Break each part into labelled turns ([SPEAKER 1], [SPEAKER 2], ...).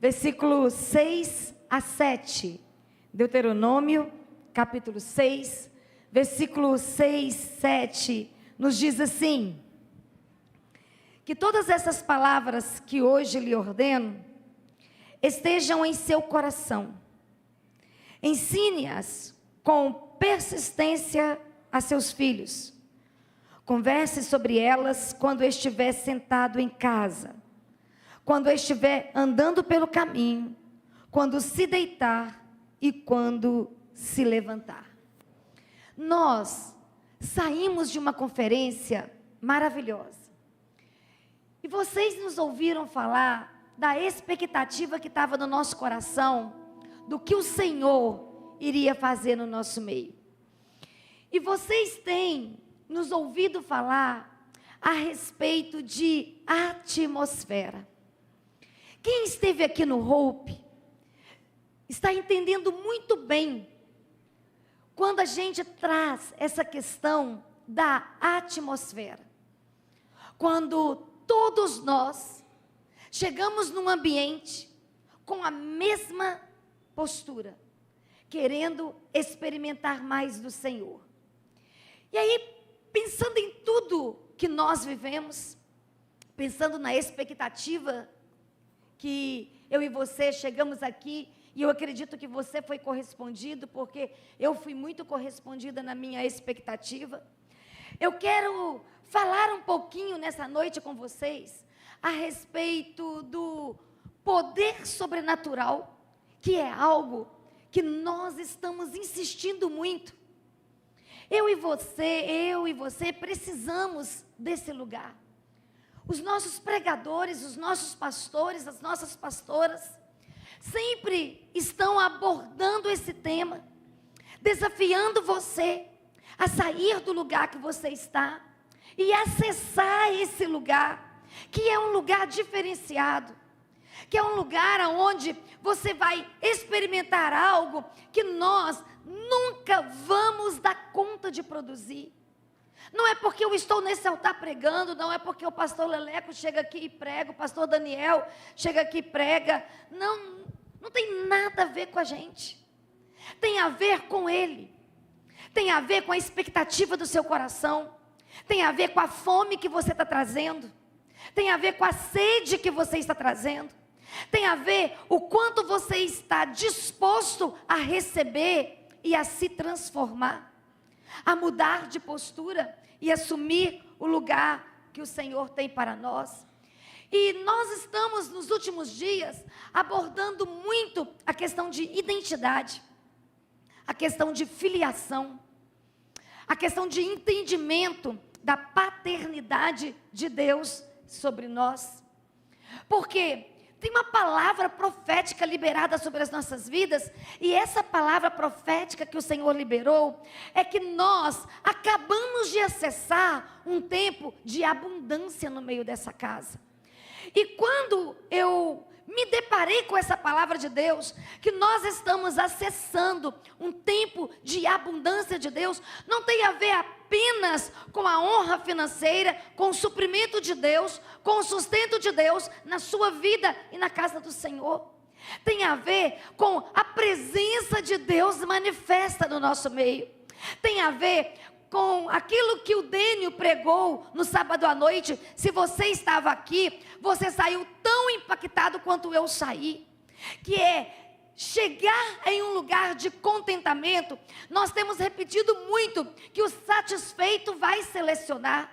[SPEAKER 1] versículos 6 a 7. Deuteronômio, capítulo 6, versículos 6, 7, nos diz assim: que todas essas palavras que hoje lhe ordeno estejam em seu coração. Ensine-as com persistência a seus filhos. Converse sobre elas quando estiver sentado em casa, quando estiver andando pelo caminho, quando se deitar e quando se levantar. Nós saímos de uma conferência maravilhosa. E vocês nos ouviram falar da expectativa que estava no nosso coração, do que o Senhor iria fazer no nosso meio. E vocês têm nos ouvido falar a respeito de atmosfera. Quem esteve aqui no Hope está entendendo muito bem quando a gente traz essa questão da atmosfera. Quando todos nós chegamos num ambiente com a mesma postura, querendo experimentar mais do Senhor. E aí, pensando em tudo que nós vivemos, pensando na expectativa que eu e você chegamos aqui, e eu acredito que você foi correspondido, porque eu fui muito correspondida na minha expectativa. Eu quero falar um pouquinho nessa noite com vocês a respeito do poder sobrenatural, que é algo que nós estamos insistindo muito. Eu e você precisamos desse lugar. Os nossos pregadores, os nossos pastores, as nossas pastoras, sempre estão abordando esse tema, desafiando você a sair do lugar que você está e acessar esse lugar, que é um lugar diferenciado, que é um lugar onde você vai experimentar algo que nós nunca vamos dar conta de produzir. Não é porque eu estou nesse altar pregando, não é porque o pastor Leleco chega aqui e prega, o pastor Daniel chega aqui e prega. Não tem nada a ver com a gente. Tem a ver com ele. Tem a ver com a expectativa do seu coração. Tem a ver com a fome que você está trazendo. Tem a ver com a sede que você está trazendo. Tem a ver o quanto você está disposto a receber e a se transformar, a mudar de postura e assumir o lugar que o Senhor tem para nós. E nós estamos nos últimos dias abordando muito a questão de identidade, a questão de filiação, a questão de entendimento da paternidade de Deus sobre nós. Porque tem uma palavra profética liberada sobre as nossas vidas, e essa palavra profética que o Senhor liberou, é que nós acabamos de acessar um tempo de abundância no meio dessa casa. E quando eu me deparei com essa palavra de Deus, que nós estamos acessando um tempo de abundância de Deus, não tem a ver apenas com a honra financeira, com o suprimento de Deus, com o sustento de Deus na sua vida e na casa do Senhor. Tem a ver com a presença de Deus manifesta no nosso meio. Tem a ver com aquilo que o Dênio pregou no sábado à noite. Se você estava aqui, você saiu tão impactado quanto eu saí, que é chegar em um lugar de contentamento. Nós temos repetido muito que o satisfeito vai selecionar,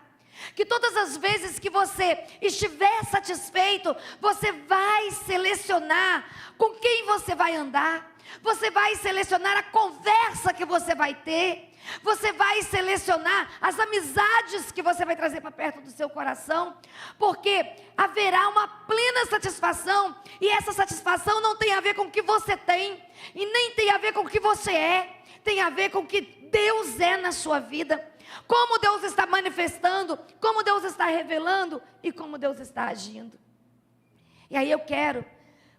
[SPEAKER 1] que todas as vezes que você estiver satisfeito, você vai selecionar com quem você vai andar, você vai selecionar a conversa que você vai ter, você vai selecionar as amizades que você vai trazer para perto do seu coração, porque haverá uma plena satisfação, e essa satisfação não tem a ver com o que você tem, e nem tem a ver com o que você é, tem a ver com o que Deus é na sua vida, como Deus está manifestando, como Deus está revelando, e como Deus está agindo. E aí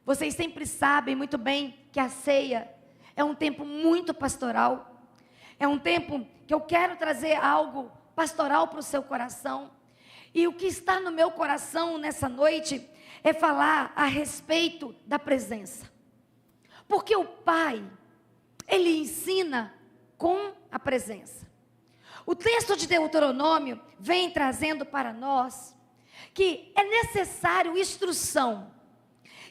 [SPEAKER 1] vocês sempre sabem muito bem que a ceia é um tempo muito pastoral, é um tempo que eu quero trazer algo pastoral para o seu coração. E o que está no meu coração nessa noite é falar a respeito da presença. Porque o Pai, Ele ensina com a presença. O texto de Deuteronômio vem trazendo para nós que é necessário instrução.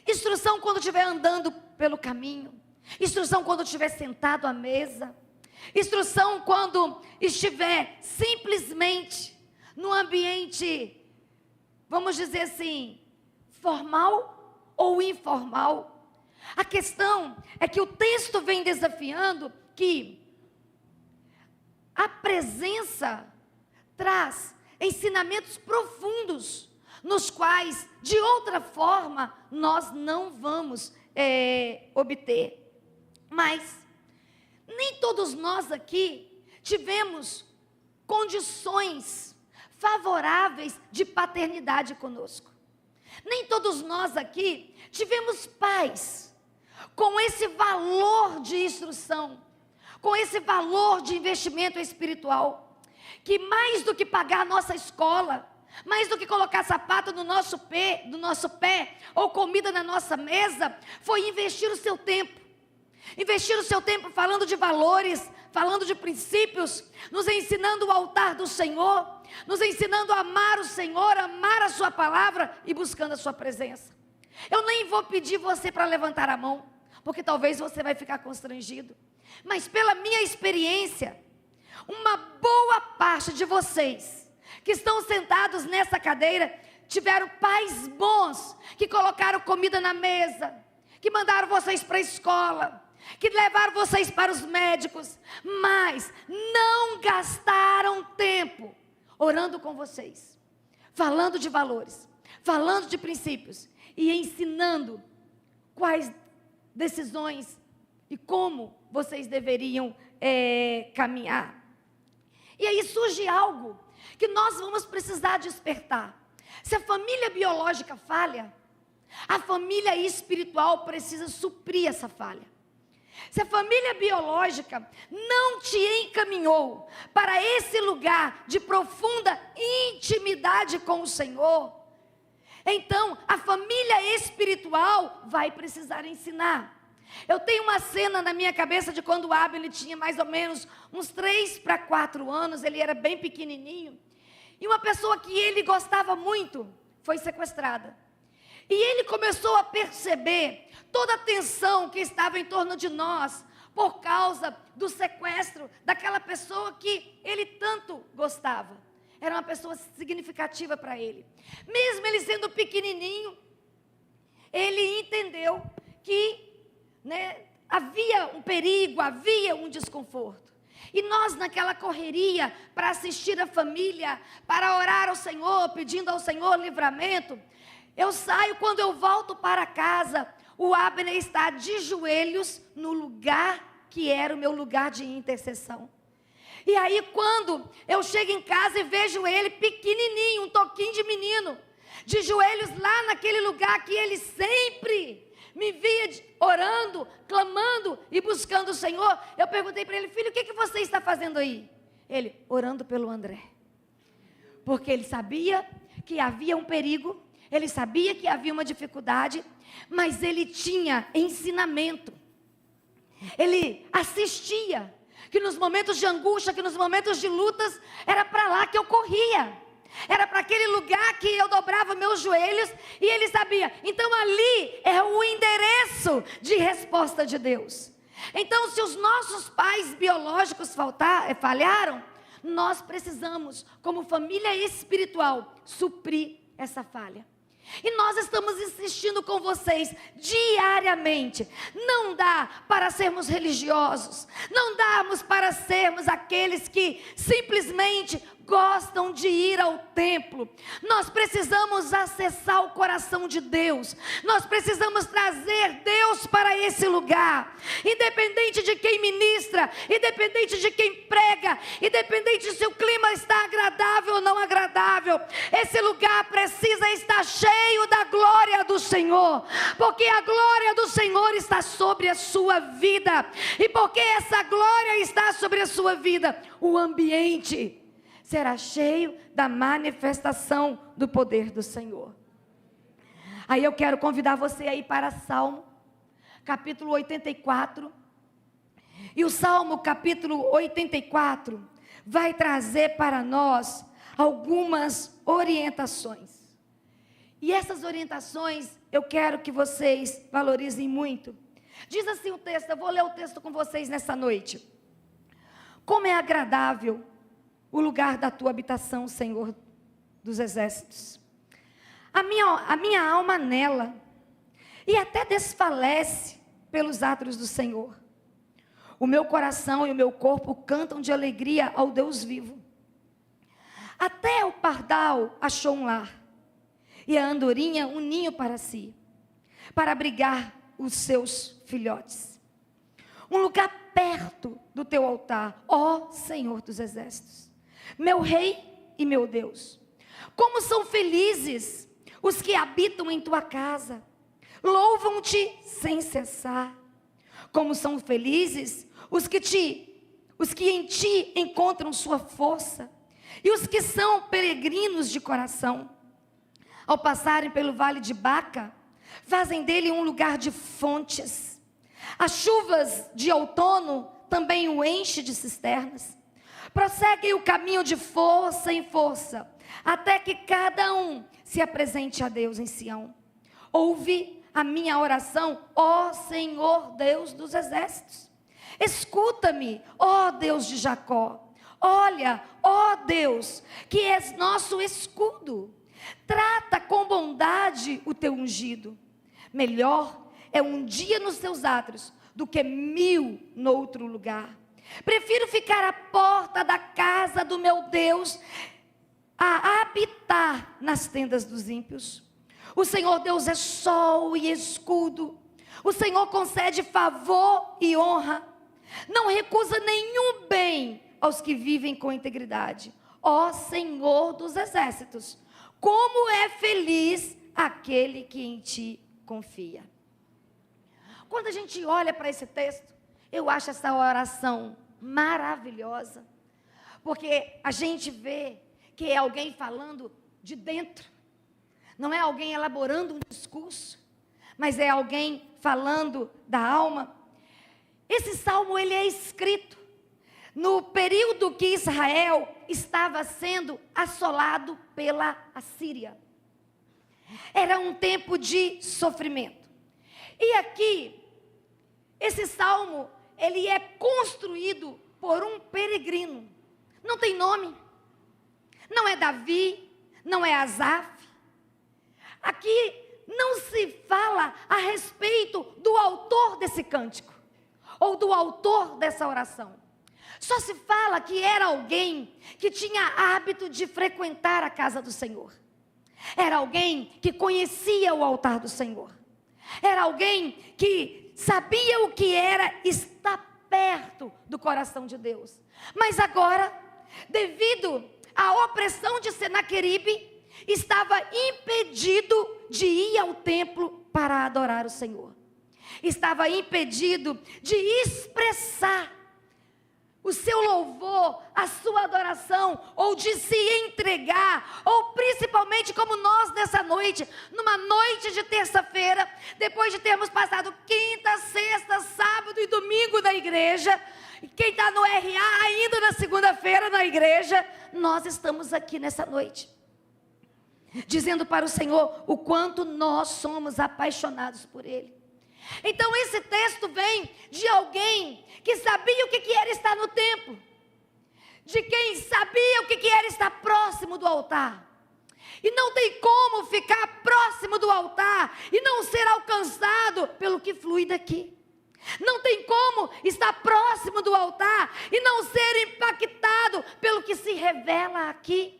[SPEAKER 1] Instrução quando estiver andando pelo caminho. Instrução quando estiver sentado à mesa. Instrução quando estiver simplesmente num ambiente, vamos dizer assim, formal ou informal. A questão é que o texto vem desafiando que a presença traz ensinamentos profundos, nos quais, de outra forma, nós não vamos obter. Mas nem todos nós aqui tivemos condições favoráveis de paternidade conosco. Nem todos nós aqui tivemos pais com esse valor de instrução, com esse valor de investimento espiritual, que mais do que pagar a nossa escola, mais do que colocar sapato no nosso pé, ou comida na nossa mesa, foi investir o seu tempo. Investir o seu tempo falando de valores, falando de princípios, nos ensinando o altar do Senhor, nos ensinando a amar o Senhor, amar a sua palavra e buscando a sua presença. Eu nem vou pedir você para levantar a mão, porque talvez você vai ficar constrangido. Mas pela minha experiência, uma boa parte de vocês que estão sentados nessa cadeira tiveram pais bons que colocaram comida na mesa, que mandaram vocês para a escola, que levaram vocês para os médicos, mas não gastaram tempo orando com vocês, falando de valores, falando de princípios e ensinando quais decisões e como vocês deveriam caminhar. E aí surge algo que nós vamos precisar despertar. Se a família biológica falha, a família espiritual precisa suprir essa falha. Se a família biológica não te encaminhou para esse lugar de profunda intimidade com o Senhor, então a família espiritual vai precisar ensinar. Eu tenho uma cena na minha cabeça de quando o Abel tinha mais ou menos uns 3 para 4 anos, ele era bem pequenininho, e uma pessoa que ele gostava muito foi sequestrada. E ele começou a perceber toda a tensão que estava em torno de nós, por causa do sequestro daquela pessoa que ele tanto gostava. Era uma pessoa significativa para ele. Mesmo ele sendo pequenininho, ele entendeu que havia um perigo, havia um desconforto. E nós naquela correria para assistir a família, para orar ao Senhor, pedindo ao Senhor livramento, eu saio, quando eu volto para casa, o Abner está de joelhos no lugar que era o meu lugar de intercessão. E aí quando eu chego em casa e vejo ele pequenininho, um toquinho de menino, de joelhos lá naquele lugar que ele sempre me via orando, clamando e buscando o Senhor, eu perguntei para ele: filho, o que você está fazendo aí? Ele: orando pelo André. Porque ele sabia que havia um perigo, ele sabia que havia uma dificuldade, mas ele tinha ensinamento. Ele assistia, que nos momentos de angústia, que nos momentos de lutas, era para lá que eu corria. Era para aquele lugar que eu dobrava meus joelhos, e ele sabia, então ali é o endereço de resposta de Deus. Então, se os nossos pais biológicos falharam, nós precisamos, como família espiritual, suprir essa falha. E nós estamos insistindo com vocês diariamente. Não dá para sermos religiosos, não damos para sermos aqueles que simplesmente gostam de ir ao templo. Nós precisamos acessar o coração de Deus. Nós precisamos trazer Deus para esse lugar. Independente de quem ministra, independente de quem prega, independente se o clima está agradável ou não agradável, esse lugar precisa estar cheio da glória do Senhor, porque a glória do Senhor está sobre a sua vida, e porque essa glória está sobre a sua vida, o ambiente será cheio da manifestação do poder do Senhor. Aí eu quero convidar você aí para Salmo, capítulo 84. E o Salmo capítulo 84 vai trazer para nós algumas orientações. E essas orientações eu quero que vocês valorizem muito. Diz assim o texto, eu vou ler o texto com vocês nessa noite. Como é agradável o lugar da tua habitação, Senhor dos exércitos. A minha alma anela e até desfalece pelos atos do Senhor. O meu coração e o meu corpo cantam de alegria ao Deus vivo. Até o pardal achou um lar, e a andorinha um ninho para si, para abrigar os seus filhotes. Um lugar perto do teu altar, ó Senhor dos exércitos, meu Rei e meu Deus. Como são felizes os que habitam em tua casa, louvam-te sem cessar. Como são felizes os que em ti encontram sua força, e os que são peregrinos de coração. Ao passarem pelo vale de Baca, fazem dele um lugar de fontes. As chuvas de outono também o enche de cisternas. Prosseguem o caminho de força em força, até que cada um se apresente a Deus em Sião. Ouve a minha oração, ó Senhor Deus dos exércitos. Escuta-me, ó Deus de Jacó. Olha, ó Deus, que és nosso escudo. Trata com bondade o teu ungido. Melhor é um dia nos teus átrios do que 1000 noutro lugar. Prefiro ficar à porta da casa do meu Deus a habitar nas tendas dos ímpios. O Senhor Deus é sol e escudo. O Senhor concede favor e honra. Não recusa nenhum bem aos que vivem com integridade. Ó Senhor dos exércitos, como é feliz aquele que em ti confia. Quando a gente olha para esse texto, eu acho essa oração maravilhosa, porque a gente vê que é alguém falando de dentro, não é alguém elaborando um discurso, mas é alguém falando da alma. Esse salmo ele é escrito no período que Israel estava sendo assolado pela Assíria. Era um tempo de sofrimento. E aqui, esse salmo, ele é construído por um peregrino. Não tem nome. Não é Davi, não é Asaf. Aqui não se fala a respeito do autor desse cântico, ou do autor dessa oração. Só se fala que era alguém que tinha hábito de frequentar a casa do Senhor. Era alguém que conhecia o altar do Senhor. Era alguém que sabia o que era estar perto do coração de Deus. Mas agora, devido à opressão de Senaqueribe, estava impedido de ir ao templo para adorar o Senhor. Estava impedido de expressar o seu louvor, a sua adoração, ou de se entregar, ou principalmente como nós nessa noite, numa noite de terça-feira, depois de termos passado quinta, sexta, sábado e domingo na igreja, quem está no RA ainda na segunda-feira na igreja, nós estamos aqui nessa noite, dizendo para o Senhor o quanto nós somos apaixonados por Ele. Então esse texto vem de alguém que sabia o que era estar no templo, de quem sabia o que era estar próximo do altar. E não tem como ficar próximo do altar e não ser alcançado pelo que flui daqui. Não tem como estar próximo do altar e não ser impactado pelo que se revela aqui.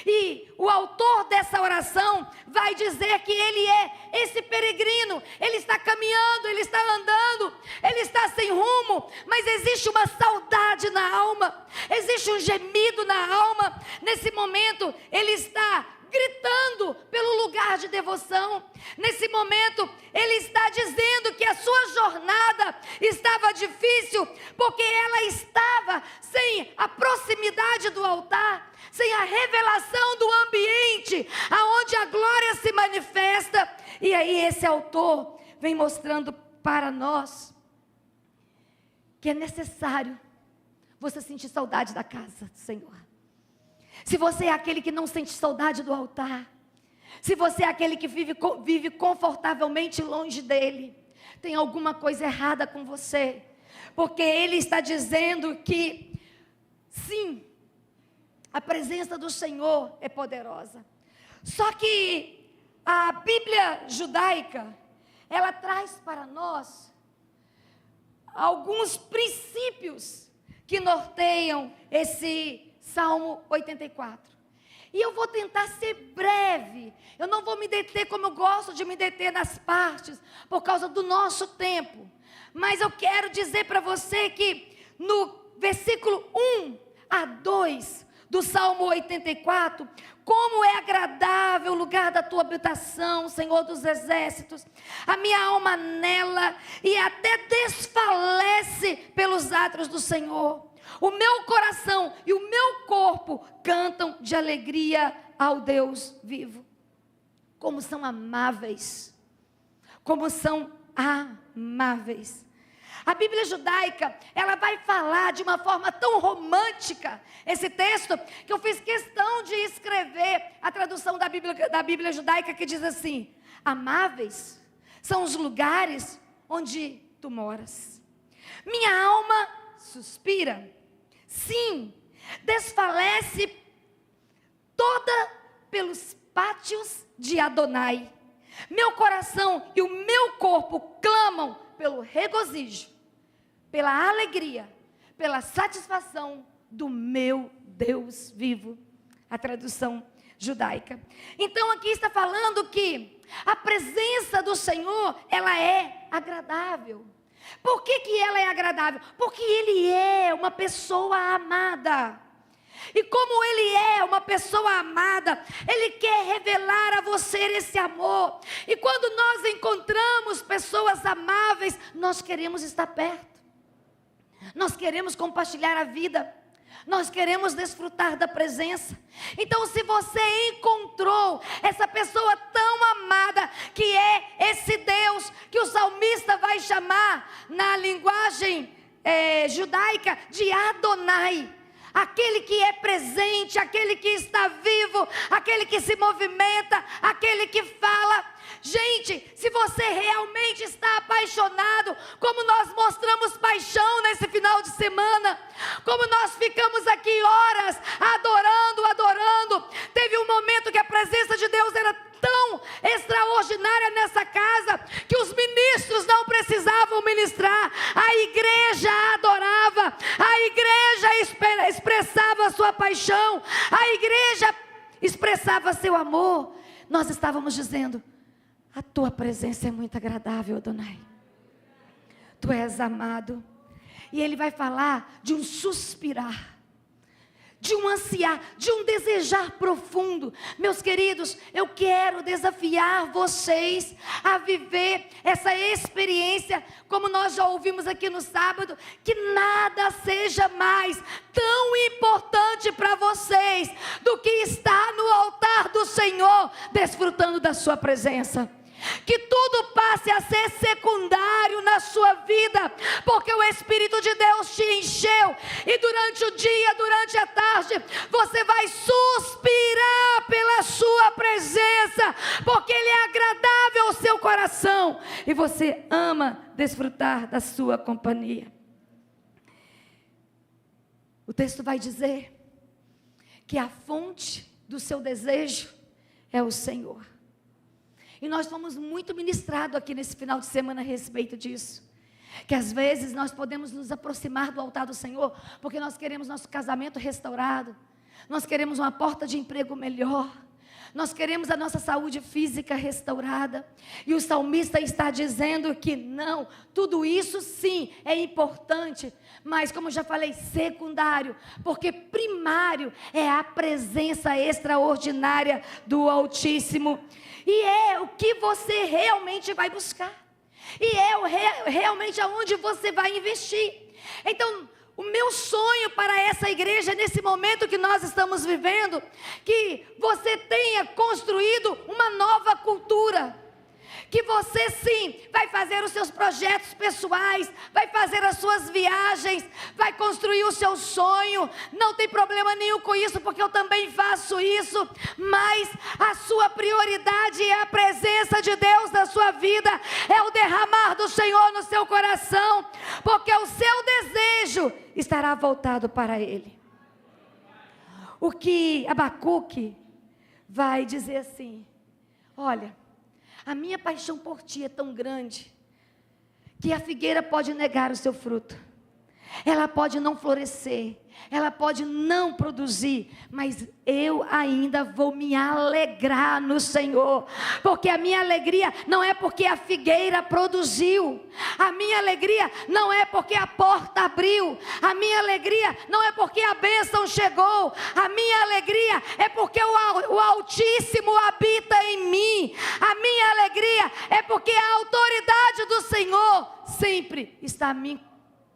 [SPEAKER 1] E o autor dessa oração vai dizer que ele é esse peregrino, ele está caminhando, ele está andando, ele está sem rumo, mas existe uma saudade na alma, existe um gemido na alma. Nesse momento ele está gritando pelo lugar de devoção. Nesse momento ele está dizendo que a sua jornada estava difícil, porque ela estava sem a proximidade do altar, sem a revelação do ambiente aonde a glória se manifesta. E E aí esse autor vem mostrando para nós que é necessário você sentir saudade da casa do Senhor. Se você é aquele que não sente saudade do altar, se você é aquele que vive confortavelmente longe dele, tem alguma coisa errada com você. Porque ele está dizendo que, sim, a presença do Senhor é poderosa. Só que a Bíblia judaica, ela traz para nós alguns princípios que norteiam esse Salmo 84. E eu vou tentar ser breve. Eu não vou me deter como eu gosto de me deter nas partes, por causa do nosso tempo. Mas eu quero dizer para você que no versículo 1 a 2 do Salmo 84, como é agradável o lugar da tua habitação, Senhor dos exércitos. A minha alma anela e até desfalece pelos atos do Senhor. O meu coração e o meu corpo cantam de alegria ao Deus vivo. Como são amáveis. Como são amáveis. A Bíblia judaica, ela vai falar de uma forma tão romântica esse texto, que eu fiz questão de escrever a tradução da Bíblia judaica, que diz assim: amáveis são os lugares onde tu moras. Minha alma suspira, sim, desfalece toda pelos pátios de Adonai. Meu coração e o meu corpo clamam pelo regozijo, pela alegria, pela satisfação do meu Deus vivo. A tradução judaica. Então aqui está falando que a presença do Senhor, ela é agradável. Por que ela é agradável? Porque Ele é uma pessoa amada. E como Ele é uma pessoa amada, Ele quer revelar a você esse amor. E quando nós encontramos pessoas amáveis, nós queremos estar perto. Nós queremos compartilhar a vida. Nós queremos desfrutar da presença. Então, se você encontrou essa pessoa tão amada, que é esse Deus, que o salmista vai chamar na linguagem judaica de Adonai, aquele que é presente, aquele que está vivo, aquele que se movimenta, aquele que fala. Gente, se você realmente está apaixonado, como nós mostramos paixão nesse final de semana, como nós ficamos aqui horas adorando, teve um momento que a presença de Deus era tão extraordinária nessa casa, que os ministros não precisavam ministrar, a igreja adorava, a igreja expressava a sua paixão, a igreja expressava seu amor. Nós estávamos dizendo: a tua presença é muito agradável, Adonai. Tu és amado. E ele vai falar de um suspirar, de um ansiar, de um desejar profundo. Meus queridos, eu quero desafiar vocês a viver essa experiência, como nós já ouvimos aqui no sábado, que nada seja mais tão importante para vocês do que estar no altar do Senhor, desfrutando da sua presença. Que tudo passe a ser secundário na sua vida, porque o Espírito de Deus te encheu, e durante o dia, durante a tarde, você vai suspirar pela sua presença, porque Ele é agradável ao seu coração, e você ama desfrutar da sua companhia. O texto vai dizer que a fonte do seu desejo é o Senhor. E nós fomos muito ministrados aqui nesse final de semana a respeito disso. Que às vezes nós podemos nos aproximar do altar do Senhor, porque nós queremos nosso casamento restaurado. Nós queremos uma porta de emprego melhor. Nós queremos a nossa saúde física restaurada. E o salmista está dizendo que não, tudo isso sim é importante. Mas como já falei, secundário. Porque primário é a presença extraordinária do Altíssimo. E é o que você realmente vai buscar. E é realmente aonde você vai investir. Então, o meu sonho para essa igreja, nesse momento que nós estamos vivendo, que você tenha construído uma nova cultura. Que você sim vai fazer os seus projetos pessoais, vai fazer as suas viagens, vai construir o seu sonho. Não tem problema nenhum com isso, porque eu também faço isso. Mas a sua prioridade é a presença de Deus na sua vida, é o derramar do Senhor no seu coração, porque o seu desejo estará voltado para Ele. O que Abacuque vai dizer assim: olha, a minha paixão por ti é tão grande, que a figueira pode negar o seu fruto, ela pode não florescer, ela pode não produzir, mas eu ainda vou me alegrar no Senhor, porque a minha alegria não é porque a figueira produziu, a minha alegria não é porque a porta abriu, a minha alegria não é porque a bênção chegou, a minha alegria é porque o Altíssimo habita em mim, a minha alegria é porque a autoridade do Senhor sempre está me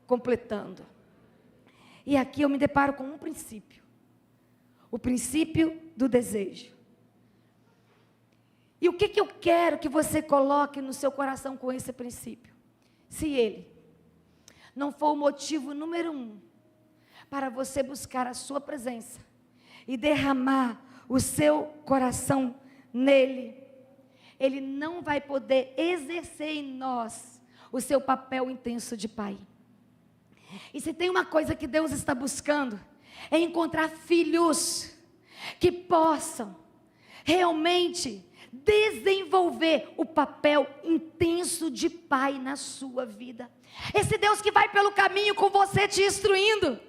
[SPEAKER 1] completando. E aqui eu me deparo com um princípio, o princípio do desejo. E o que eu quero que você coloque no seu coração com esse princípio? Se ele não for o motivo número 1 para você buscar a sua presença e derramar o seu coração nele, ele não vai poder exercer em nós o seu papel intenso de pai. E se tem uma coisa que Deus está buscando, é encontrar filhos que possam realmente desenvolver o papel intenso de pai na sua vida. Esse Deus que vai pelo caminho com você te instruindo.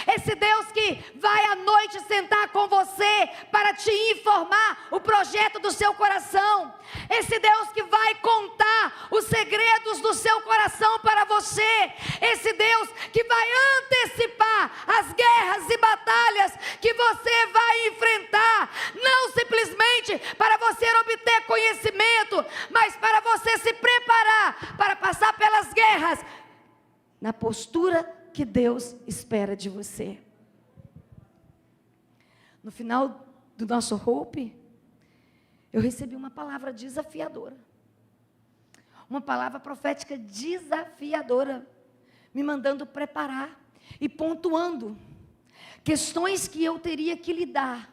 [SPEAKER 1] Esse Deus que vai à noite sentar com você para te informar o projeto do seu coração. Esse Deus que vai contar os segredos do seu coração para você. Esse Deus que vai antecipar as guerras e batalhas que você vai enfrentar. Não simplesmente para você obter conhecimento, mas para você se preparar para passar pelas guerras na postura que Deus espera de você. No final do nosso Hope, eu recebi uma palavra desafiadora. Uma palavra profética desafiadora, me mandando preparar e pontuando questões que eu teria que lidar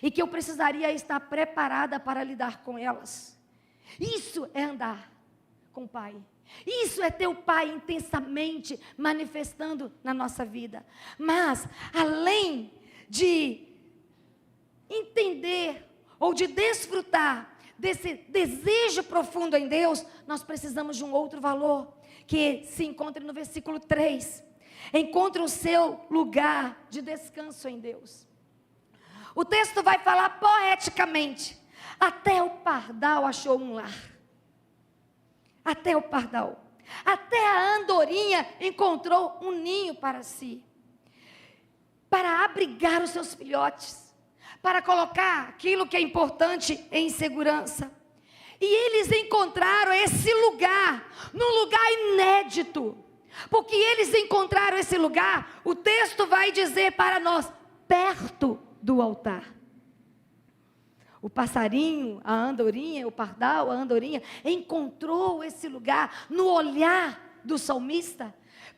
[SPEAKER 1] e que eu precisaria estar preparada para lidar com elas. Isso é andar com o Pai. Isso é ter o Pai intensamente manifestando na nossa vida. Mas, além de entender ou de desfrutar desse desejo profundo em Deus, nós precisamos de um outro valor, que se encontra no versículo 3. Encontre o seu lugar de descanso em Deus. O texto vai falar poeticamente: até o pardal achou um lar. Até o pardal, até a andorinha encontrou um ninho para si, para abrigar os seus filhotes, para colocar aquilo que é importante em segurança. E eles encontraram esse lugar, num lugar inédito, porque eles encontraram esse lugar, o texto vai dizer para nós, perto do altar. O passarinho, a andorinha, o pardal, a andorinha, encontrou esse lugar no olhar do salmista,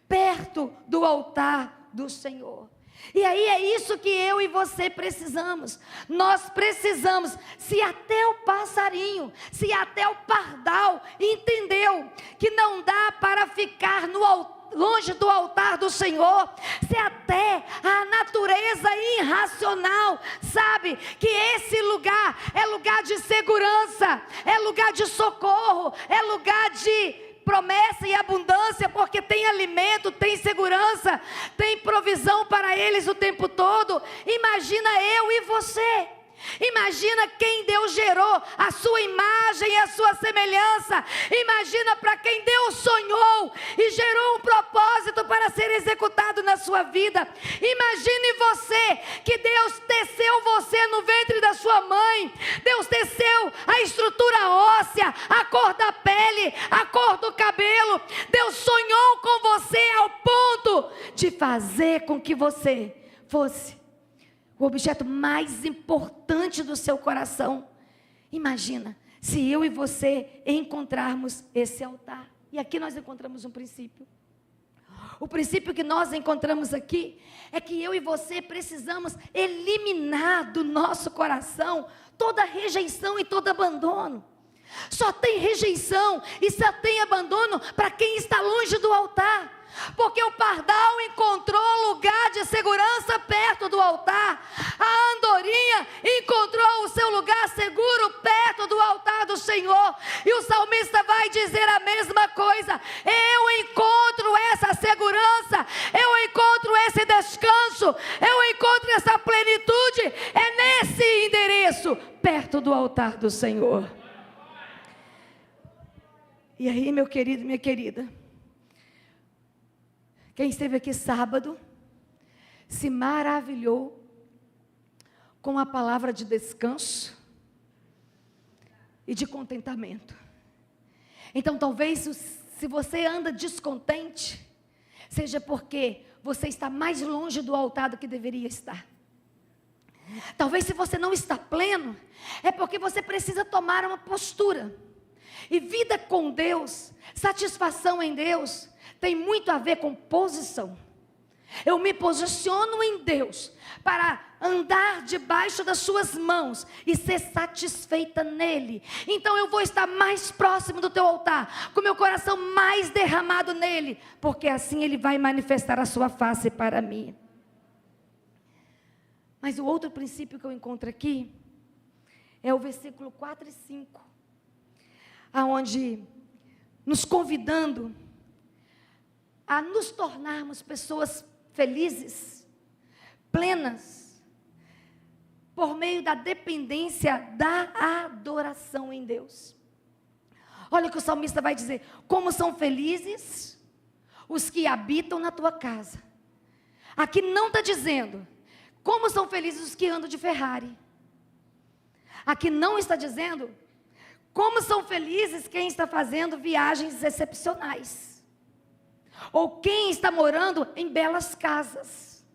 [SPEAKER 1] perto do altar do Senhor. E aí é isso que eu e você precisamos. Nós precisamos, se até o passarinho, se até o pardal entendeu que não dá para ficar no altar, longe do altar do Senhor, se até a natureza irracional sabe que esse lugar é lugar de segurança, é lugar de socorro, é lugar de promessa e abundância, porque tem alimento, tem segurança, tem provisão para eles o tempo todo. Imagina eu e você. Imagina quem Deus gerou, a sua imagem e a sua semelhança. Imagina para quem Deus sonhou e gerou um propósito para ser executado na sua vida. Imagine você, que Deus teceu você no ventre da sua mãe. Deus teceu a estrutura óssea, a cor da pele, a cor do cabelo. Deus sonhou com você ao ponto de fazer com que você fosse o objeto mais importante do seu coração. Imagina, se eu e você encontrarmos esse altar. E aqui nós encontramos um princípio. O princípio que nós encontramos aqui é que eu e você precisamos eliminar do nosso coração toda rejeição e todo abandono. Só tem rejeição e só tem abandono para quem está longe do altar. Porque o pardal encontrou lugar de segurança perto do altar. A andorinha encontrou o seu lugar seguro perto do altar do Senhor. E o salmista vai dizer a mesma coisa. Eu encontro essa segurança, eu encontro esse descanso, eu encontro essa plenitude. É nesse endereço, perto do altar do Senhor. E aí, meu querido, minha querida, quem esteve aqui sábado se maravilhou com a palavra de descanso e de contentamento. Então talvez se você anda descontente, seja porque você está mais longe do altar do que deveria estar. Talvez se você não está pleno, é porque você precisa tomar uma postura. E vida com Deus, satisfação em Deus, tem muito a ver com posição. Eu me posiciono em Deus para andar debaixo das suas mãos e ser satisfeita nele. Então eu vou estar mais próximo do teu altar, com meu coração mais derramado nele, porque assim ele vai manifestar a sua face para mim. Mas o outro princípio que eu encontro aqui é o versículo 4 e 5, aonde nos convidando a nos tornarmos pessoas felizes, plenas, por meio da dependência da adoração em Deus. Olha o que o salmista vai dizer: como são felizes os que habitam na tua casa. Aqui não está dizendo como são felizes os que andam de Ferrari. Aqui não está dizendo como são felizes quem está fazendo viagens excepcionais, ou quem está morando em belas casas.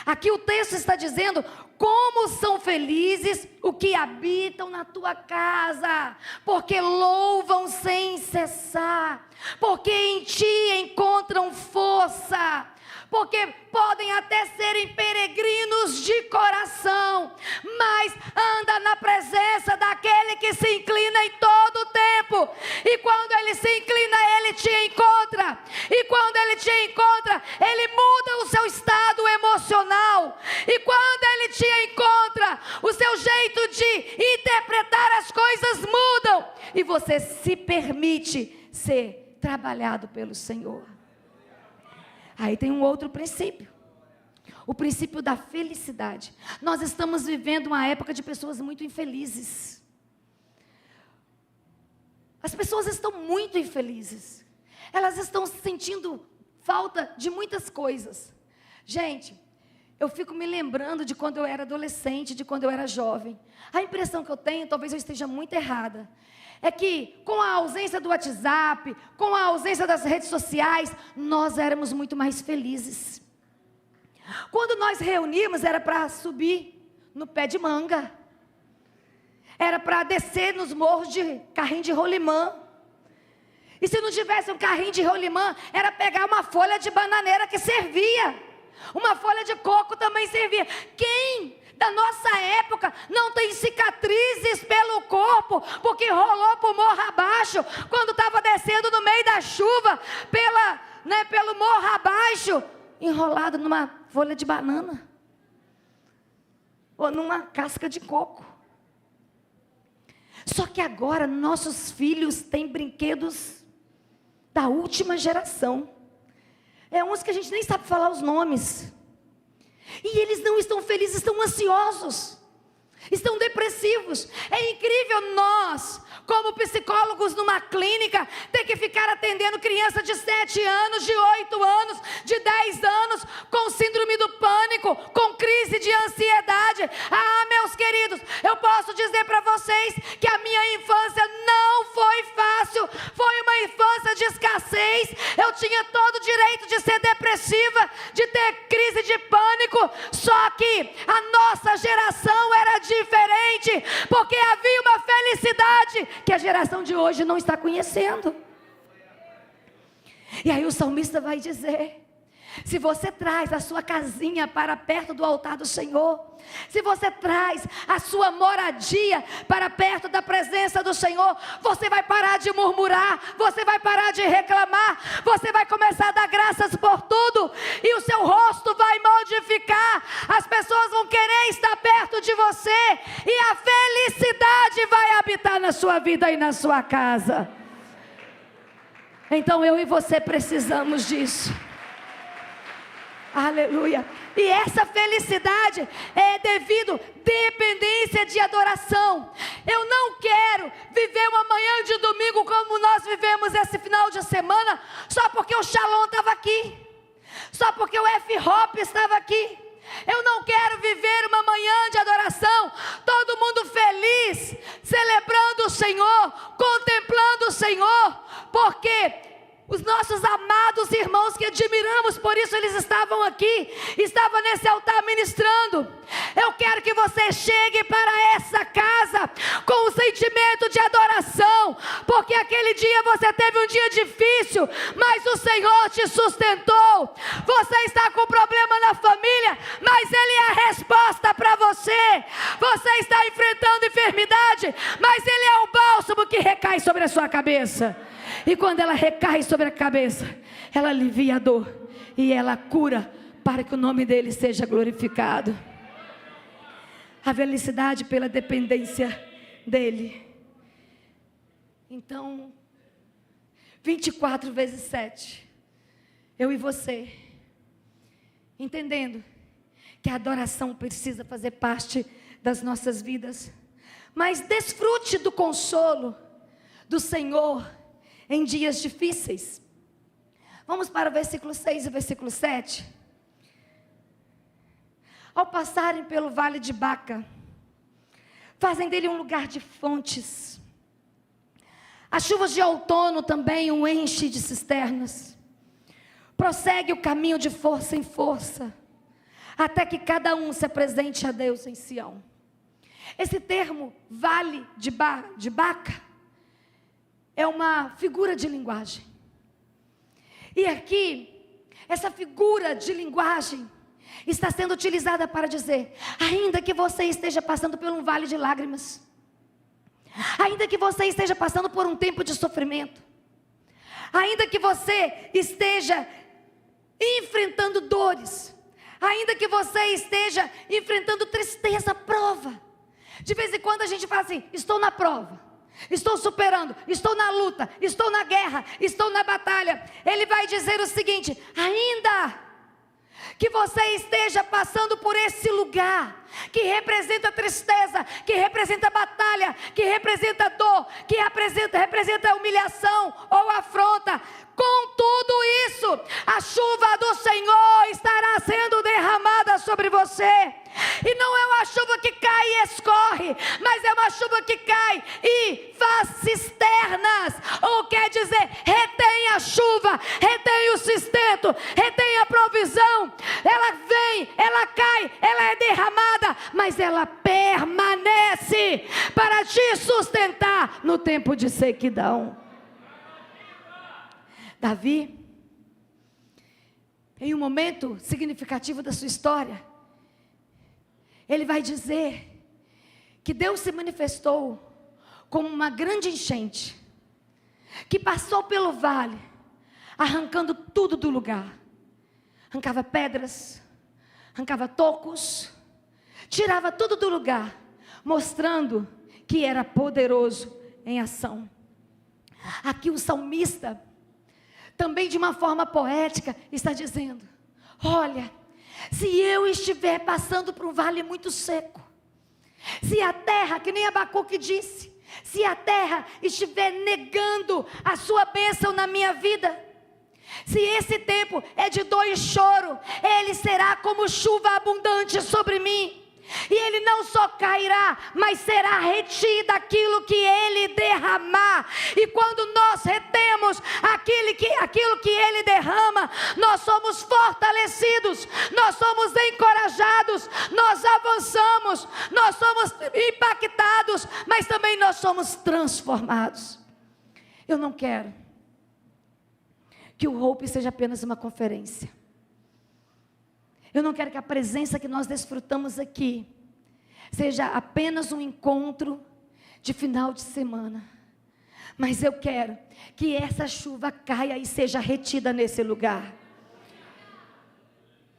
[SPEAKER 1] Aqui o texto está dizendo como são felizes os que habitam na tua casa, porque louvam sem cessar, porque em ti encontram força, porque podem até serem peregrinos de coração, mas anda na presença daquele que se inclina em todo o tempo, e quando ele se inclina, ele te encontra, e quando ele te encontra, ele muda o seu estado emocional, e quando ele te encontra, o seu jeito de interpretar as coisas mudam, e você se permite ser trabalhado pelo Senhor. Aí tem um outro princípio, o princípio da felicidade. Nós estamos vivendo uma época de pessoas muito infelizes. As pessoas estão muito infelizes. Elas estão sentindo falta de muitas coisas. Gente, eu fico me lembrando de quando eu era adolescente, de quando eu era jovem. A impressão que eu tenho, talvez eu esteja muito errada, é que com a ausência do WhatsApp, com a ausência das redes sociais, nós éramos muito mais felizes. Quando nós reuníamos, era para subir no pé de manga, era para descer nos morros de carrinho de rolimã. E se não tivesse um carrinho de rolimã, era pegar uma folha de bananeira que servia, uma folha de coco também servia. Quem da nossa época não tem cicatrizes pelo corpo, porque rolou por morro abaixo, quando estava descendo no meio da chuva, pelo morro abaixo, enrolado numa folha de banana, ou numa casca de coco. Só que agora nossos filhos têm brinquedos da última geração, uns que a gente nem sabe falar os nomes, e eles não estão felizes, estão ansiosos, estão depressivos. É incrível nós, como psicólogos numa clínica, ter que ficar atendendo criança de 7 anos, de 8 anos, de 10 anos, com síndrome do pânico, com crise de ansiedade. Ah, meus queridos, eu posso dizer para vocês que a minha infância não foi fácil, foi uma infância de escassez, eu tinha todo o direito de ser depressiva, de ter crise de pânico. Só que a nossa geração era diferente, porque havia uma felicidade que a geração de hoje não está conhecendo. E aí o salmista vai dizer: se você traz a sua casinha para perto do altar do Senhor, se você traz a sua moradia para perto da presença do Senhor, você vai parar de murmurar, você vai parar de reclamar, você vai começar a dar graças por tudo, e o seu rosto vai modificar, as pessoas vão querer estar perto de você, e a felicidade vai habitar na sua vida e na sua casa. Então eu e você precisamos disso. Aleluia. E essa felicidade é devido dependência de adoração. Eu não quero viver uma manhã de domingo como nós vivemos esse final de semana, só porque o Shalom estava aqui, só porque o F-Hop estava aqui. Eu não quero viver uma manhã de adoração, todo mundo feliz, celebrando o Senhor, contemplando o Senhor, porque os nossos amados irmãos que admiramos, por isso eles estavam aqui, estavam nesse altar ministrando. Eu quero que você chegue para essa casa com um sentimento de adoração, porque aquele dia você teve um dia difícil, mas o Senhor te sustentou. Você está com problema na família, mas Ele é a resposta para você. Você está enfrentando enfermidade, mas Ele é o bálsamo que recai sobre a sua cabeça. E quando ela recai sobre a cabeça, ela alivia a dor e ela cura, para que o nome dele seja glorificado. A felicidade pela dependência dele. Então, 24 vezes 7, eu e você, entendendo que a adoração precisa fazer parte das nossas vidas, mas desfrute do consolo do Senhor em dias difíceis. Vamos para o versículo 6 e o versículo 7. Ao passarem pelo vale de Baca, fazem dele um lugar de fontes. As chuvas de outono também o enchem de cisternas. Prossegue o caminho de força em força, até que cada um se apresente a Deus em Sião. Esse termo, vale de Baca, é uma figura de linguagem. E aqui, essa figura de linguagem está sendo utilizada para dizer: ainda que você esteja passando por um vale de lágrimas, ainda que você esteja passando por um tempo de sofrimento, ainda que você esteja enfrentando dores, ainda que você esteja enfrentando tristeza, prova. De vez em quando a gente fala assim: estou na prova, estou superando, estou na luta, estou na guerra, estou na batalha. Ele vai dizer o seguinte: ainda que você esteja passando por esse lugar, que representa tristeza, que representa batalha, que representa dor, que representa humilhação ou afronta, com tudo isso, a chuva do Senhor estará sendo derramada sobre você. E não é uma chuva que cai e escorre, mas é uma chuva que cai e faz cisternas, ou quer dizer, retém a chuva, retém o sustento, retém a provisão. Ela vem, ela cai, ela é derramada, mas ela permanece para te sustentar no tempo de sequidão. Davi, em um momento significativo da sua história, ele vai dizer que Deus se manifestou como uma grande enchente, que passou pelo vale, arrancando tudo do lugar. Arrancava pedras, arrancava tocos, tirava tudo do lugar, mostrando que era poderoso em ação. Aqui o salmista, também de uma forma poética, está dizendo: olha, se eu estiver passando por um vale muito seco, se a terra, que nem Abacuque disse, se a terra estiver negando a sua bênção na minha vida, se esse tempo é de dor e choro, ele será como chuva abundante sobre mim. E ele não só cairá, mas será retido aquilo que ele derramar. E quando nós retemos aquilo que ele derrama, nós somos fortalecidos, nós somos encorajados, nós avançamos, nós somos impactados, mas também nós somos transformados. Eu não quero que o Hope seja apenas uma conferência. Eu não quero que a presença que nós desfrutamos aqui seja apenas um encontro de final de semana. Mas eu quero que essa chuva caia e seja retida nesse lugar.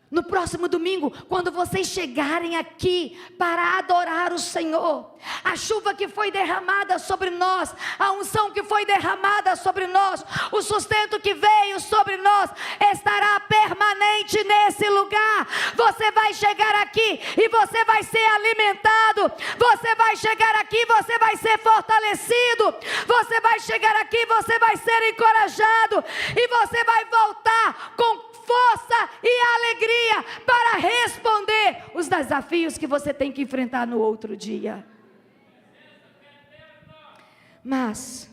[SPEAKER 1] No próximo domingo, quando vocês chegarem aqui para adorar o Senhor, a chuva que foi derramada sobre nós, a unção que foi derramada sobre nós, o sustento que veio sobre nós, estará permanente nesse lugar. Você vai chegar aqui e você vai ser alimentado, você vai chegar aqui e você vai ser fortalecido, você vai chegar aqui e você vai ser encorajado, e você vai voltar com força e alegria para responder os desafios que você tem que enfrentar no outro dia. Mas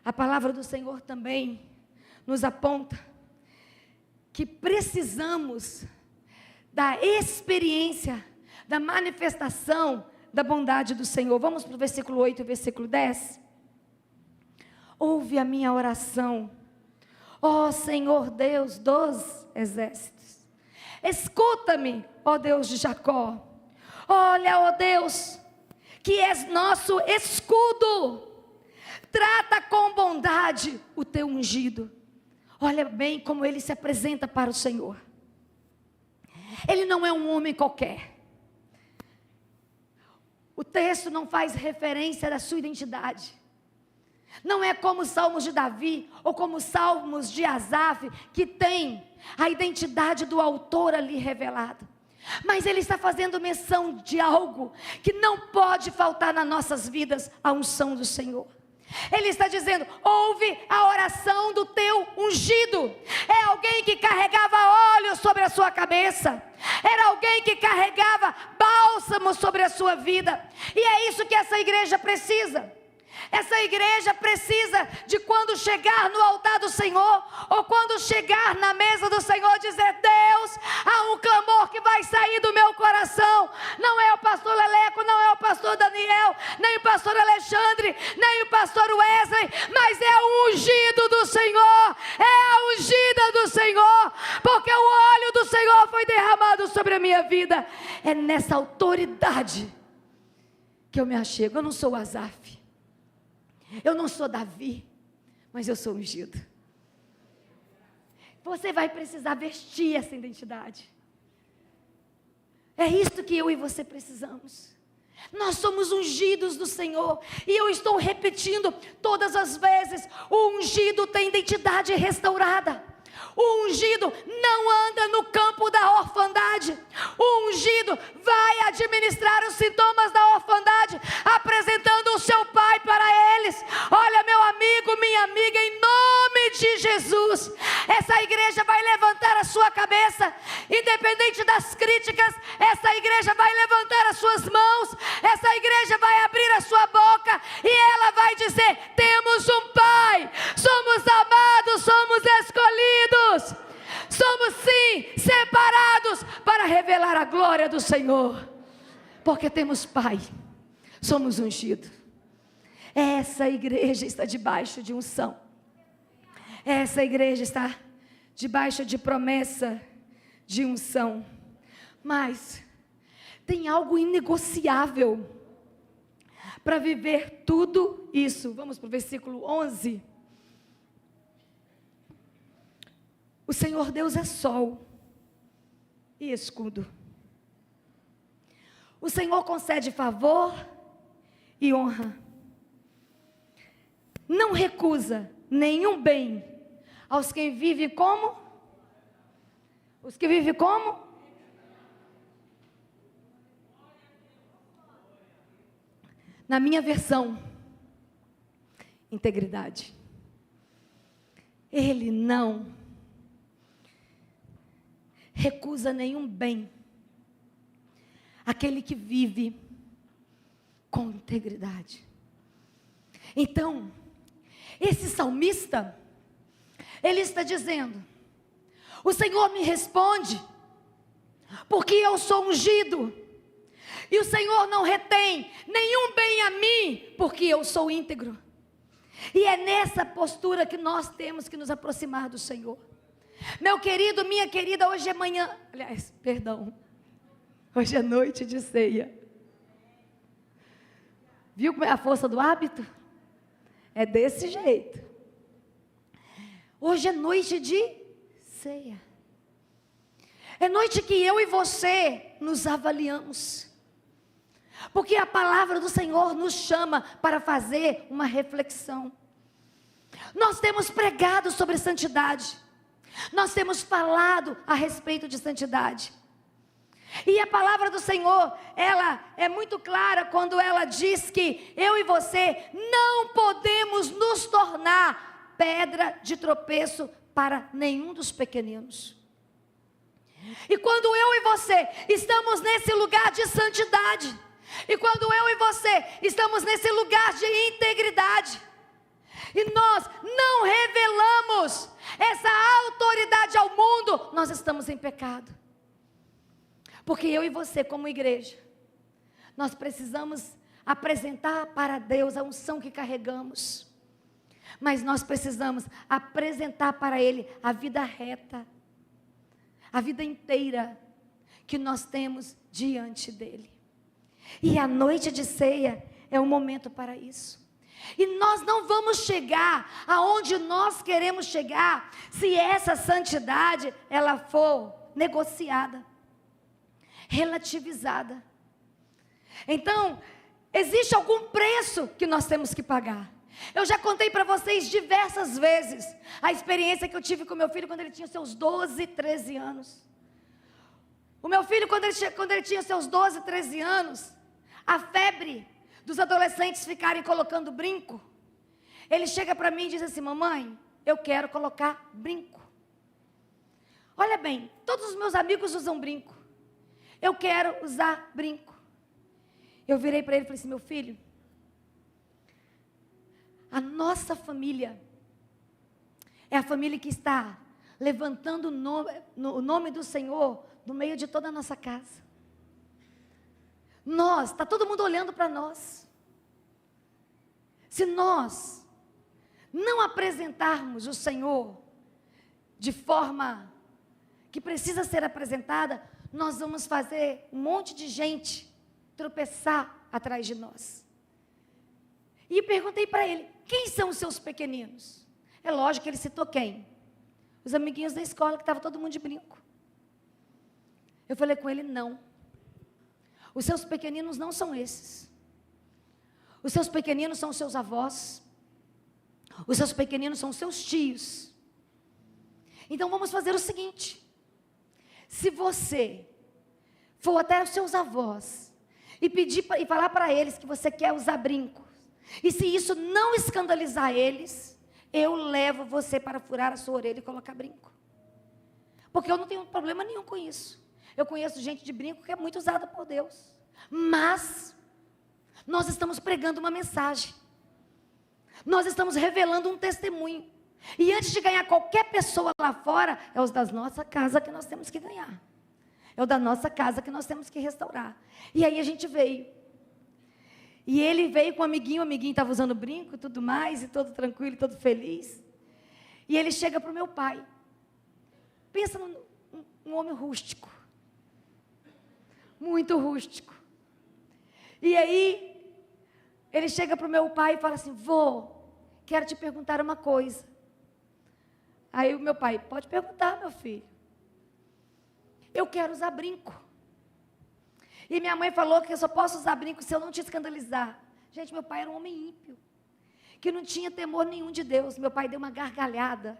[SPEAKER 1] a palavra do Senhor também nos aponta que precisamos da experiência, da manifestação da bondade do Senhor. Vamos para o versículo 8 e versículo 10. Ouve a minha oração, ó Senhor Deus dos exércitos. Escuta-me, ó Deus de Jacó. Olha, ó Deus, que és nosso escudo. Trata com bondade o teu ungido. Olha bem como ele se apresenta para o Senhor. Ele não é um homem qualquer. O texto não faz referência da sua identidade. Não é como os salmos de Davi, ou como os salmos de Asaf, que tem a identidade do autor ali revelada. Mas ele está fazendo menção de algo que não pode faltar nas nossas vidas, a unção do Senhor. Ele está dizendo, ouve a oração do teu ungido. É alguém que carregava óleo sobre a sua cabeça. Era alguém que carregava bálsamo sobre a sua vida. E é isso que essa igreja precisa. Essa igreja precisa de, quando chegar no altar do Senhor, ou quando chegar na mesa do Senhor, dizer, Deus, há um clamor que vai sair do meu coração. Não é o pastor Leleco, não é o pastor Daniel, nem o pastor Alexandre, nem o pastor Wesley, mas é o ungido do Senhor, é a ungida do Senhor, porque o óleo do Senhor foi derramado sobre a minha vida. É nessa autoridade que eu me achego. Eu não sou Asaf, eu não sou Davi, mas eu sou ungido. Você vai precisar vestir essa identidade. É isso que eu e você precisamos. Nós somos ungidos do Senhor. E eu estou repetindo todas as vezes, o ungido tem identidade restaurada. O ungido não anda no campo da orfandade. O ungido vai administrar os sintomas da orfandade, apresentando o seu pai para eles. Olha, meu amigo, minha amiga, em nome de Jesus, essa igreja vai levantar a sua cabeça, independente das críticas. Essa igreja vai levantar as suas mãos, essa igreja vai abrir a sua boca, e ela vai dizer, temos um pai, somos amados, somos escolhidos, somos sim separados para revelar a glória do Senhor, porque temos pai, somos ungidos. Essa igreja está debaixo de unção, essa igreja está debaixo de promessa de unção, mas tem algo inegociável para viver tudo isso. Vamos para o versículo 11. O Senhor Deus é sol e escudo. O Senhor concede favor e honra. Não recusa nenhum bem aos que vivem como? Os que vivem como? Na minha versão, integridade. Ele não recusa nenhum bem aquele que vive com integridade. Então, esse salmista, ele está dizendo: o Senhor me responde, porque eu sou ungido, e o Senhor não retém nenhum bem a mim, porque eu sou íntegro. E é nessa postura que nós temos que nos aproximar do Senhor. Meu querido, minha querida, hoje é manhã, aliás, perdão, hoje é noite de ceia. Viu como é a força do hábito? É desse jeito. Hoje é noite de ceia. É noite que eu e você nos avaliamos. Porque a palavra do Senhor nos chama para fazer uma reflexão. Nós temos pregado sobre santidade. Nós temos falado a respeito de santidade. E a palavra do Senhor, ela é muito clara quando ela diz que eu e você não podemos nos tornar pedra de tropeço para nenhum dos pequeninos. E quando eu e você estamos nesse lugar de santidade, e quando eu e você estamos nesse lugar de integridade, e nós não revelamos essa autoridade ao mundo, nós estamos em pecado. Porque eu e você, como igreja, nós precisamos apresentar para Deus a unção que carregamos. Mas nós precisamos apresentar para Ele a vida reta, a vida inteira que nós temos diante dEle. E a noite de ceia é um momento para isso. E nós não vamos chegar aonde nós queremos chegar se essa santidade ela for negociada, relativizada. Então, existe algum preço que nós temos que pagar. Eu já contei para vocês diversas vezes a experiência que eu tive com meu filho quando ele tinha seus 12, 13 anos. O meu filho, quando ele tinha seus 12, 13 anos, a febre dos adolescentes ficarem colocando brinco, ele chega para mim e diz assim: mamãe, eu quero colocar brinco. Olha bem, todos os meus amigos usam brinco, eu quero usar brinco. Eu virei para ele e falei assim: meu filho, a nossa família é a família que está levantando o nome do Senhor no meio de toda a nossa casa. Está todo mundo olhando para nós. Se nós não apresentarmos o Senhor de forma que precisa ser apresentada, nós vamos fazer um monte de gente tropeçar atrás de nós. E perguntei para ele: quem são os seus pequeninos? É lógico que ele citou quem? Os amiguinhos da escola, que estava todo mundo de brinco. Eu falei com ele: não. Os seus pequeninos não são esses. Os seus pequeninos são os seus avós. Os seus pequeninos são os seus tios. Então vamos fazer o seguinte: se você for até os seus avós e falar para eles que você quer usar brinco, e se isso não escandalizar eles, eu levo você para furar a sua orelha e colocar brinco. Porque eu não tenho problema nenhum com isso. Eu conheço gente de brinco que é muito usada por Deus. Mas nós estamos pregando uma mensagem. Nós estamos revelando um testemunho. E antes de ganhar qualquer pessoa lá fora, é os da nossa casa que nós temos que ganhar. É o da nossa casa que nós temos que restaurar. E aí a gente veio. E ele veio com um amiguinho, o amiguinho estava usando brinco e tudo mais, e todo tranquilo, e todo feliz. E ele chega para o meu pai. Pensa num homem rústico. Muito rústico. E aí, ele chega para o meu pai e fala assim: vô, quero te perguntar uma coisa. Aí o meu pai: pode perguntar, meu filho. Eu quero usar brinco. E minha mãe falou que eu só posso usar brinco se eu não te escandalizar. Gente, meu pai era um homem ímpio, que não tinha temor nenhum de Deus. Meu pai deu uma gargalhada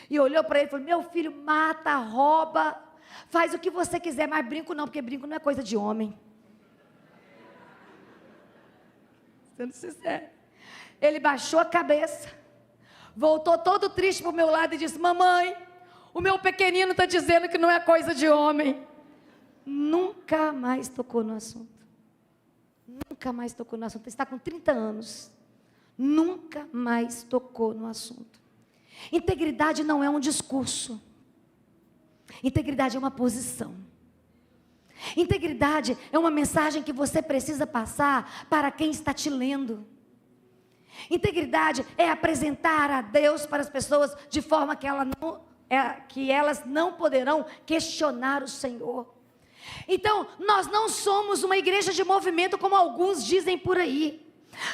[SPEAKER 1] e olhou para ele e falou: meu filho, mata, rouba, faz o que você quiser, mas brinco não, porque brinco não é coisa de homem. Sendo sincero. Ele baixou a cabeça, voltou todo triste para o meu lado e disse: mamãe, o meu pequenino está dizendo que não é coisa de homem. nunca mais tocou no assunto. Nunca mais tocou no assunto. Está com 30 anos. Nunca mais tocou no assunto. Integridade não é um discurso. Integridade é uma posição. Integridade é uma mensagem que você precisa passar para quem está te lendo. Integridade é apresentar a Deus para as pessoas de forma que elas não poderão questionar o Senhor. Então, nós não somos uma igreja de movimento como alguns dizem por aí.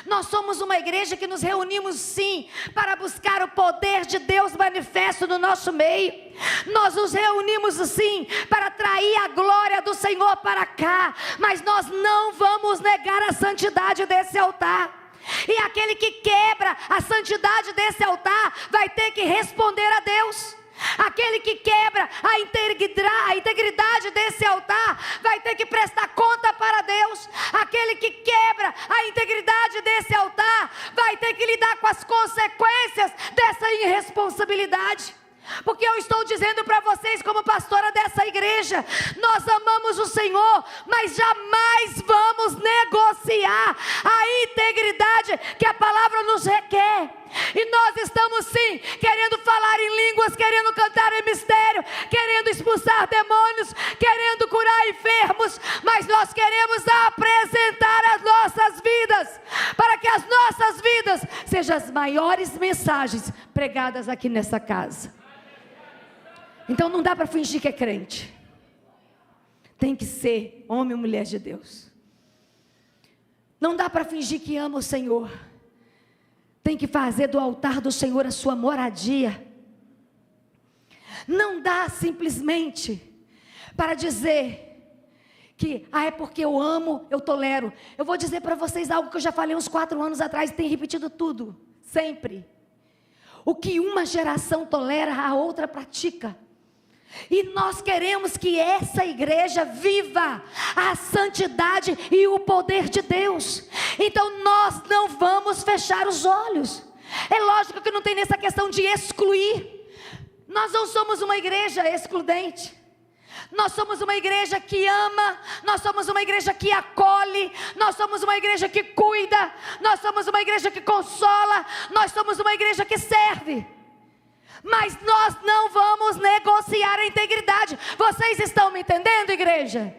[SPEAKER 1] Nós somos uma igreja que nos reunimos sim para buscar o poder de Deus manifesto no nosso meio. Nós nos reunimos sim para atrair a glória do Senhor para cá, mas nós não vamos negar a santidade desse altar. E aquele que quebra a santidade desse altar vai ter que responder a Deus. Aquele que quebra a integridade desse altar vai ter que prestar conta para Deus. Aquele que quebra a integridade desse altar vai ter que lidar com as consequências dessa irresponsabilidade. Porque eu estou dizendo para vocês, como pastora dessa igreja, nós amamos o Senhor, mas jamais vamos negociar a integridade que a palavra nos requer. E nós estamos sim querendo falar em línguas, querendo cantar em mistério, querendo expulsar demônios, querendo curar enfermos, mas nós queremos apresentar as nossas vidas, para que as nossas vidas sejam as maiores mensagens pregadas aqui nessa casa. Então não dá para fingir que é crente. Tem que ser homem ou mulher de Deus. Não dá para fingir que ama o Senhor. Tem que fazer do altar do Senhor a sua moradia. Não dá simplesmente para dizer que, é porque eu amo, eu tolero. Eu vou dizer para vocês algo que eu já falei uns 4 anos atrás e tenho repetido tudo, sempre. O que uma geração tolera, a outra pratica. E nós queremos que essa igreja viva a santidade e o poder de Deus. Então nós não vamos fechar os olhos. É lógico que não tem nessa questão de excluir. Nós não somos uma igreja excludente. Nós somos uma igreja que ama, nós somos uma igreja que acolhe, nós somos uma igreja que cuida, nós somos uma igreja que consola, nós somos uma igreja que serve. Mas nós não vamos negociar a integridade. Vocês estão me entendendo, igreja?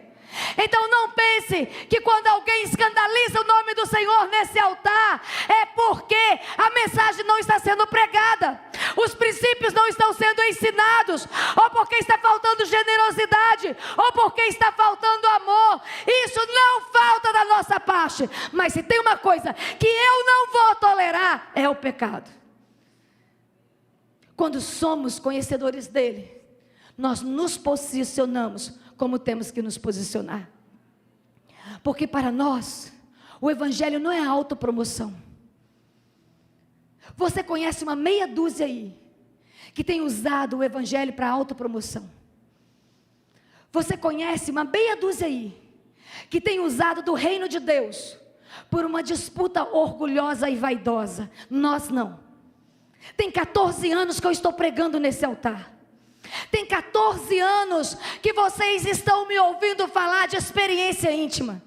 [SPEAKER 1] Então não pense que quando alguém escandaliza o nome do Senhor nesse altar, é porque a mensagem não está sendo pregada, os princípios não estão sendo ensinados, ou porque está faltando generosidade, ou porque está faltando amor. Isso não falta da nossa parte. Mas se tem uma coisa que eu não vou tolerar, é o pecado. Quando somos conhecedores dele, nós nos posicionamos como temos que nos posicionar. Porque para nós, o evangelho não é autopromoção. Você conhece uma meia dúzia aí, que tem usado o evangelho para autopromoção. Você conhece uma meia dúzia aí, que tem usado do reino de Deus, por uma disputa orgulhosa e vaidosa. Nós não. Tem 14 anos que eu estou pregando nesse altar. Tem 14 anos que vocês estão me ouvindo falar de experiência íntima.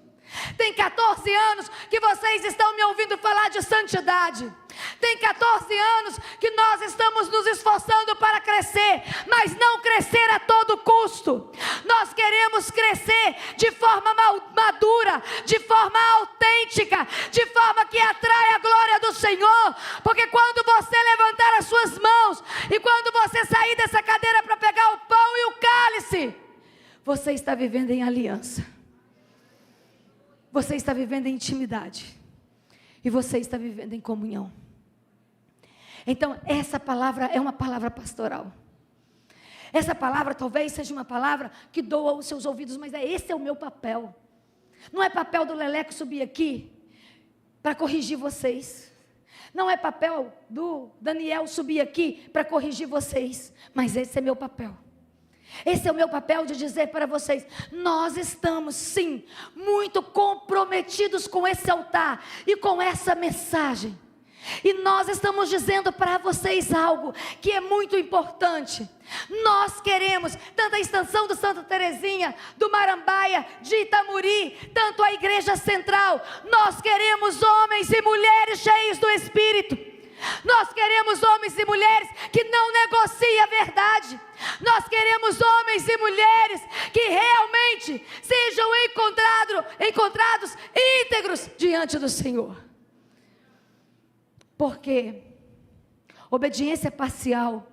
[SPEAKER 1] Tem 14 anos que vocês estão me ouvindo falar de santidade. Tem 14 anos que nós estamos nos esforçando para crescer, mas não crescer a todo custo. Nós queremos crescer de forma madura, de forma autêntica, de forma que atrai a glória do Senhor. Porque quando você levantar as suas mãos e quando você sair dessa cadeira para pegar o pão e o cálice, você está vivendo em aliança. Você está vivendo em intimidade. E você está vivendo em comunhão. Então, essa palavra é uma palavra pastoral. Essa palavra talvez seja uma palavra que doa os seus ouvidos, mas esse é o meu papel. Não é papel do Leleco subir aqui para corrigir vocês. Não é papel do Daniel subir aqui para corrigir vocês. Mas esse é meu papel. Esse é o meu papel de dizer para vocês, nós estamos sim, muito comprometidos com esse altar e com essa mensagem. E nós estamos dizendo para vocês algo que é muito importante. Nós queremos, tanto a extensão do Santa Terezinha, do Marambaia, de Itamuri, tanto a Igreja Central, nós queremos homens e mulheres cheios do Espírito. Nós queremos homens e mulheres que não negociam a verdade. Nós queremos homens e mulheres que realmente sejam encontrados íntegros diante do Senhor. Porque obediência parcial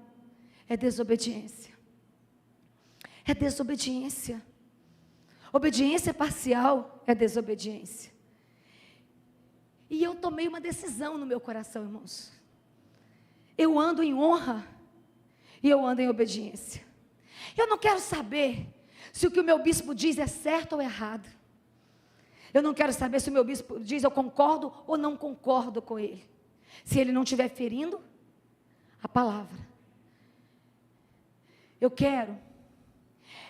[SPEAKER 1] é desobediência. É desobediência. Obediência parcial é desobediência. E eu tomei uma decisão no meu coração, irmãos. Eu ando em honra e eu ando em obediência. Eu não quero saber se o que o meu bispo diz é certo ou errado. Eu não quero saber se o meu bispo diz eu concordo ou não concordo com ele. Se ele não estiver ferindo a palavra. Eu quero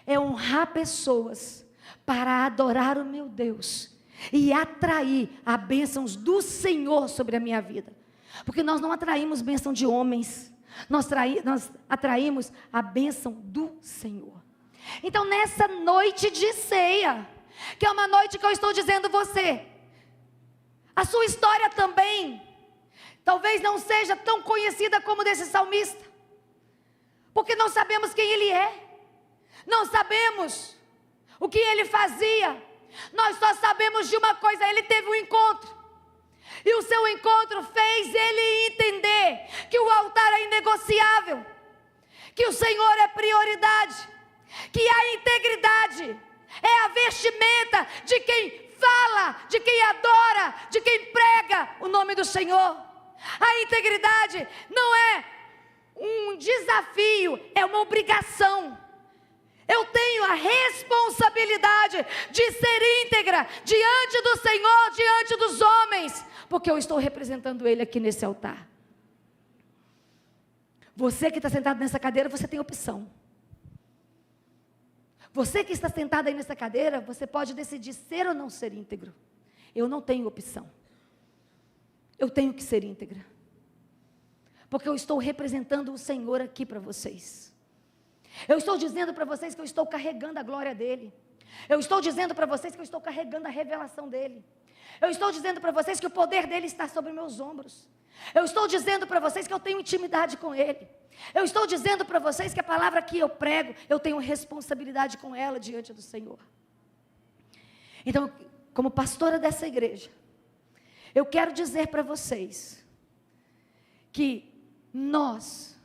[SPEAKER 1] honrar pessoas para adorar o meu Deus e atrair as bênçãos do Senhor sobre a minha vida. Porque nós não atraímos bênção de homens, nós atraímos a bênção do Senhor. Então nessa noite de ceia, que é uma noite que eu estou dizendo você, a sua história também talvez não seja tão conhecida como desse salmista, porque não sabemos quem ele é, não sabemos o que ele fazia. Nós só sabemos de uma coisa: ele teve um encontro, e o seu encontro fez ele entender que o altar é inegociável, que o Senhor é prioridade, que a integridade é a vestimenta de quem fala, de quem adora, de quem prega o nome do Senhor. A integridade não é um desafio, é uma obrigação. Eu tenho a responsabilidade de ser íntegra diante do Senhor, diante dos homens, porque eu estou representando Ele aqui nesse altar. Você que está sentado nessa cadeira, você tem opção. Você que está sentado aí nessa cadeira, você pode decidir ser ou não ser íntegro. Eu não tenho opção. Eu tenho que ser íntegra. Porque eu estou representando o Senhor aqui para vocês. Eu estou dizendo para vocês que eu estou carregando a glória dEle. Eu estou dizendo para vocês que eu estou carregando a revelação dEle. Eu estou dizendo para vocês que o poder dEle está sobre meus ombros. Eu estou dizendo para vocês que eu tenho intimidade com Ele. Eu estou dizendo para vocês que a palavra que eu prego, eu tenho responsabilidade com ela diante do Senhor. Então, como pastora dessa igreja, eu quero dizer para vocês que nós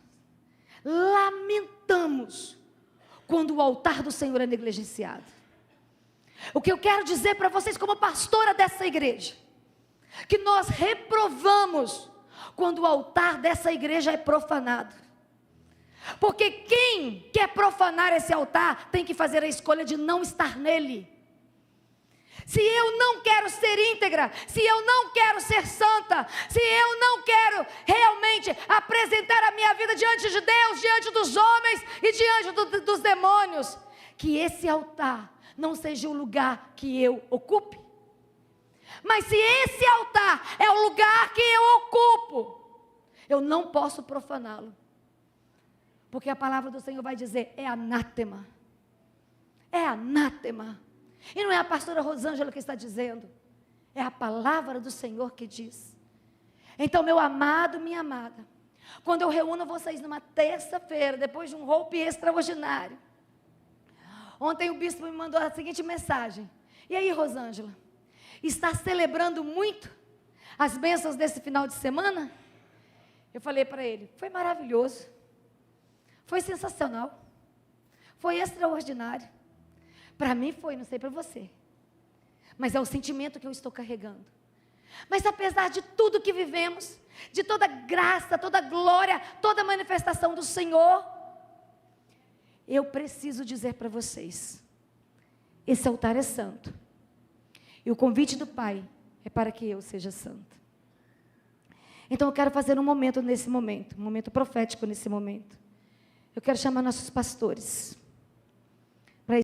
[SPEAKER 1] lamentamos quando o altar do Senhor é negligenciado. O que eu quero dizer para vocês como pastora dessa igreja, que nós reprovamos quando o altar dessa igreja é profanado. Porque quem quer profanar esse altar tem que fazer a escolha de não estar nele. Se eu não quero ser íntegra, se eu não quero ser santa, se eu não quero realmente apresentar a minha vida diante de Deus, diante dos homens e diante dos demônios, que esse altar não seja o lugar que eu ocupe. Mas se esse altar é o lugar que eu ocupo, eu não posso profaná-lo. Porque a palavra do Senhor vai dizer, é anátema. É anátema. E não é a pastora Rosângela que está dizendo, é a palavra do Senhor que diz. Então, meu amado, minha amada, quando eu reúno vocês numa terça-feira, depois de um roupe extraordinário, ontem o bispo me mandou a seguinte mensagem: e aí, Rosângela, está celebrando muito as bênçãos desse final de semana? Eu falei para ele, foi maravilhoso, foi sensacional, foi extraordinário. Para mim foi, não sei para você, mas é o sentimento que eu estou carregando. Mas apesar de tudo que vivemos, de toda graça, toda glória, toda manifestação do Senhor, eu preciso dizer para vocês, esse altar é santo, e o convite do Pai é para que eu seja santo. Então eu quero fazer um momento nesse momento, um momento profético nesse momento. Eu quero chamar nossos pastores.